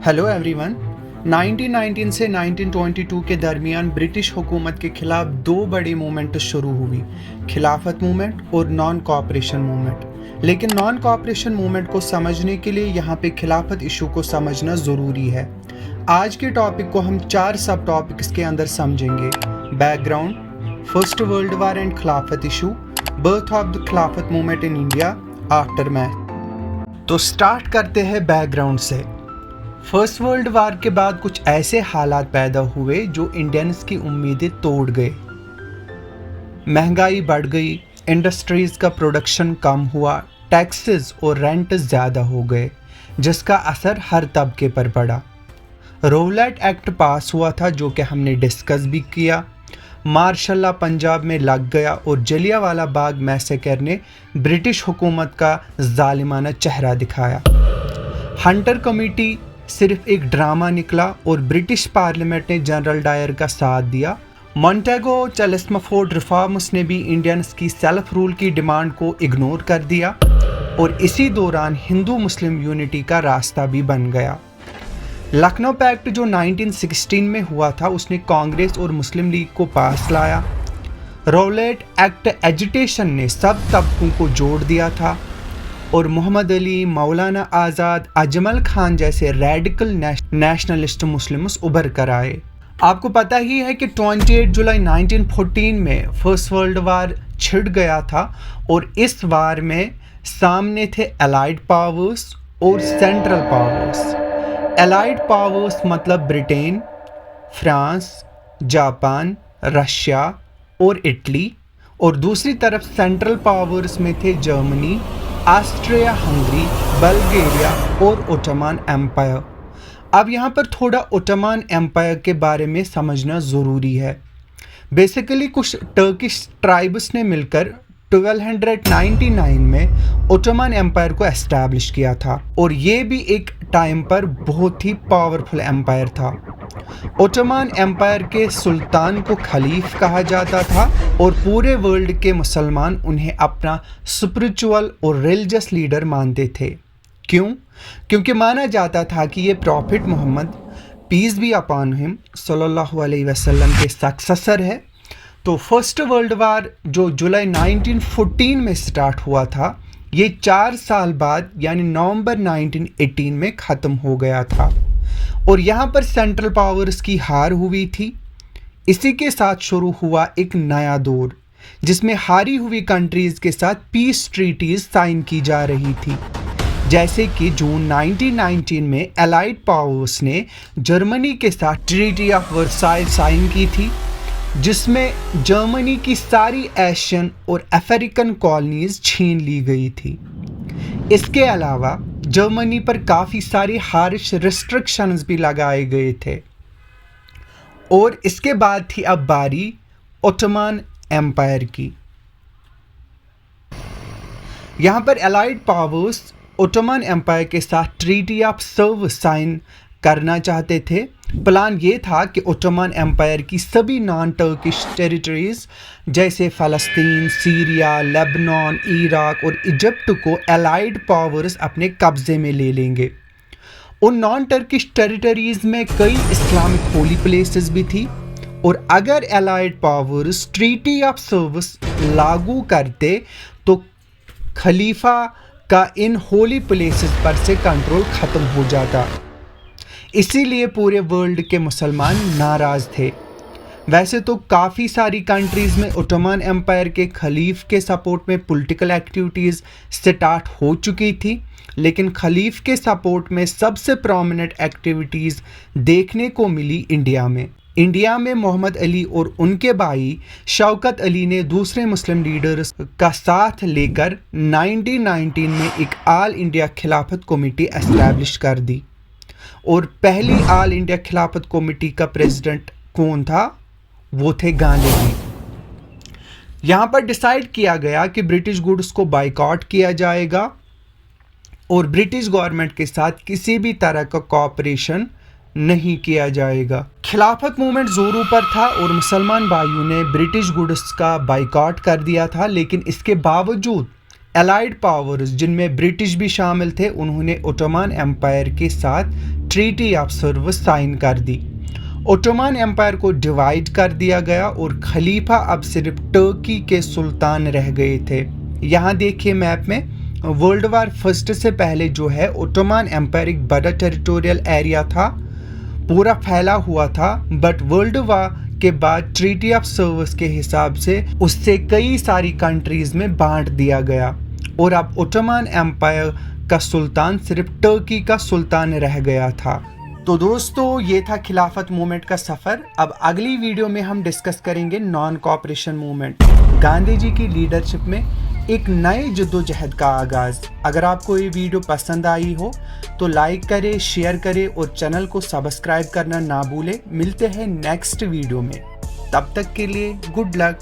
Hello everyone. 1919 से 1922 के दरमियान ब्रिटिश हुकूमत के खिलाफ दो बड़ी मूवमेंट शुरू हुई, खिलाफत मूवमेंट और नॉन कॉपरेशन मूवमेंट। लेकिन नॉन कॉपरेशन मूवमेंट को समझने के लिए यहाँ पे खिलाफत इशू को समझना ज़रूरी है। आज के टॉपिक को हम 4 सब टॉपिक्स के अंदर समझेंगे: background, first world war and खिलाफत इशू, बर्थ ऑफ द खिलाफत movement in India, after math. तो स्टार्ट करते हैं बैकग्राउंड से। फर्स्ट वर्ल्ड वार के बाद कुछ ऐसे हालात पैदा हुए जो इंडियंस की उम्मीदें तोड़ गए। महंगाई बढ़ गई, इंडस्ट्रीज का प्रोडक्शन कम हुआ, टैक्सेस और रेंट ज़्यादा हो गए, जिसका असर हर तबके पर पड़ा। रोलेट एक्ट पास हुआ था जो कि हमने डिस्कस भी किया। मार्शल लॉ पंजाब में लग गया और जलियांवाला बाग मैसेकर ने ब्रिटिश हुकूमत का जालिमाना चेहरा दिखाया। हंटर कमेटी सिर्फ एक ड्रामा निकला और ब्रिटिश पार्लियामेंट ने जनरल डायर का साथ दिया। मॉन्टेगो चेल्मस्फोर्ड रिफॉर्म्स ने भी इंडियंस की सेल्फ रूल की डिमांड को इग्नोर कर दिया और इसी दौरान हिंदू मुस्लिम यूनिटी का रास्ता भी बन गया। लखनऊ पैक्ट जो 1916 में हुआ था उसने कांग्रेस और मुस्लिम लीग को पास लाया। रोलेट एक्ट एजिटेशन ने सब तबकों को जोड़ दिया था और मोहम्मद अली, मौलाना आज़ाद, अजमल खान जैसे रेडिकल नेशनलिस्ट मुस्लिम्स उभर कर आए। आपको पता ही है कि 28 जुलाई 1914 में फर्स्ट वर्ल्ड वार छिड़ गया था और इस वार में सामने थे एलाइड पावर्स और सेंट्रल पावर्स। एलाइड पावर्स मतलब ब्रिटेन, फ्रांस, जापान, रशिया और इटली, और दूसरी तरफ सेंट्रल पावर्स में थे जर्मनी, ऑस्ट्रिया हंगरी, बल्गेरिया और ओटोमन एम्पायर। अब यहाँ पर थोड़ा ओटोमन एम्पायर के बारे में समझना ज़रूरी है। बेसिकली कुछ टर्किश ट्राइब्स ने मिलकर 1299 में ओटोमन एम्पायर को एस्टैब्लिश किया था और ये भी एक टाइम पर बहुत ही पावरफुल एम्पायर था। ओटोमन एम्पायर के सुल्तान को खलीफ कहा जाता था और पूरे वर्ल्ड के मुसलमान उन्हें अपना स्पिरिचुअल और रिलीजियस लीडर मानते थे। क्यों? क्योंकि माना जाता था कि ये prophet Muhammad, peace be upon him, सल्लल्लाहु अलैहि वसल्लम के सक्सेसर है। तो फर्स्ट वर्ल्ड वार जो जुलाई 1914 में स्टार्ट हुआ था, ये 4 साल बाद यानी नवंबर 1918 में ख़त्म हो गया था और यहाँ पर सेंट्रल पावर्स की हार हुई थी। इसी के साथ शुरू हुआ एक नया दौर जिसमें हारी हुई कंट्रीज़ के साथ पीस ट्रीटीज़ साइन की जा रही थी। जैसे कि जून 1919 में एलाइड पावर्स ने जर्मनी के साथ ट्रीटी ऑफ वर्साइल साइन की थी, जिसमें जर्मनी की सारी एशियन और अफ्रीकन कॉलोनीज छीन ली गई थी। इसके अलावा जर्मनी पर काफ़ी सारी हारिश रिस्ट्रिक्शंस भी लगाए गए थे। और इसके बाद थी अब बारी ओटोमन एम्पायर की। यहाँ पर एलाइड पावर्स ओटोमन एम्पायर के साथ ट्रीटी ऑफ सर्विस साइन करना चाहते थे। प्लान ये था कि ओटोमन एम्पायर की सभी नॉन टर्किश टेरिटरीज जैसे फ़लस्तीन, सीरिया, लेबनान, इराक और इजिप्ट को एलाइड पावर्स अपने कब्ज़े में ले लेंगे। उन नॉन टर्किश टेरिटरीज में कई इस्लामिक होली प्लेसेस भी थी और अगर allied powers treaty of service लागू करते तो खलीफा का इन होली प्लेसेस पर से कंट्रोल ख़त्म हो जाता। इसीलिए पूरे वर्ल्ड के मुसलमान नाराज़ थे। वैसे तो काफ़ी सारी कंट्रीज़ में ओटोमन एम्पायर के खलीफ के सपोर्ट में पॉलिटिकल एक्टिविटीज़ स्टार्ट हो चुकी थी, लेकिन खलीफ के सपोर्ट में सबसे प्रोमिनेंट एक्टिविटीज़ देखने को मिली इंडिया में मोहम्मद अली और उनके भाई शौकत अली ने दूसरे मुस्लिम लीडर्स का साथ लेकर 1919 में एक ऑल इंडिया खिलाफत कमेटी एस्टैब्लिश कर दी और पहली ऑल इंडिया खिलाफत कमेटी का प्रेसिडेंट कौन था? वो थे गांधी। यहाँ पर डिसाइड किया गया कि ब्रिटिश गुड्स को बाइकआउट किया जाएगा और ब्रिटिश गवर्नमेंट के साथ किसी भी तरह का कोऑपरेशन नहीं किया जाएगा। खिलाफत मूवमेंट जोरों पर था और मुसलमान भाइयों ने ब्रिटिश गुड्स का बाइकआउट कर दिया था, लेकिन इसके बावजूद एलाइड पावर्स जिनमें ब्रिटिश भी शामिल थे, उन्होंने ओटोमन एम्पायर के साथ ट्रीटी ऑफ सर्विस साइन कर दी। ओटोमन एम्पायर को डिवाइड कर दिया गया और खलीफा अब सिर्फ टर्की के सुल्तान रह गए थे। यहाँ देखिए मैप में, वर्ल्ड वार फर्स्ट से पहले जो है ओटोमन एम्पायर एक बड़ा टेरिटोरियल एरिया था, पूरा फैला हुआ था, बट वर्ल्ड वार के बाद ट्रीटी ऑफ सर्विस के हिसाब से उससे कई सारी कंट्रीज में बांट दिया गया और अब ओटोमन एम्पायर का सुल्तान सिर्फ टर्की का सुल्तान रह गया था। तो दोस्तों ये था खिलाफत मूवमेंट का सफ़र। अब अगली वीडियो में हम डिस्कस करेंगे non cooperation movement, Gandhi ji की लीडरशिप में एक नए जद्दोजहद का आगाज़। अगर आपको ये वीडियो पसंद आई हो तो लाइक करें, शेयर करें और चैनल को सब्सक्राइब करना ना भूलें। मिलते हैं नेक्स्ट वीडियो में, तब तक के लिए गुड लक।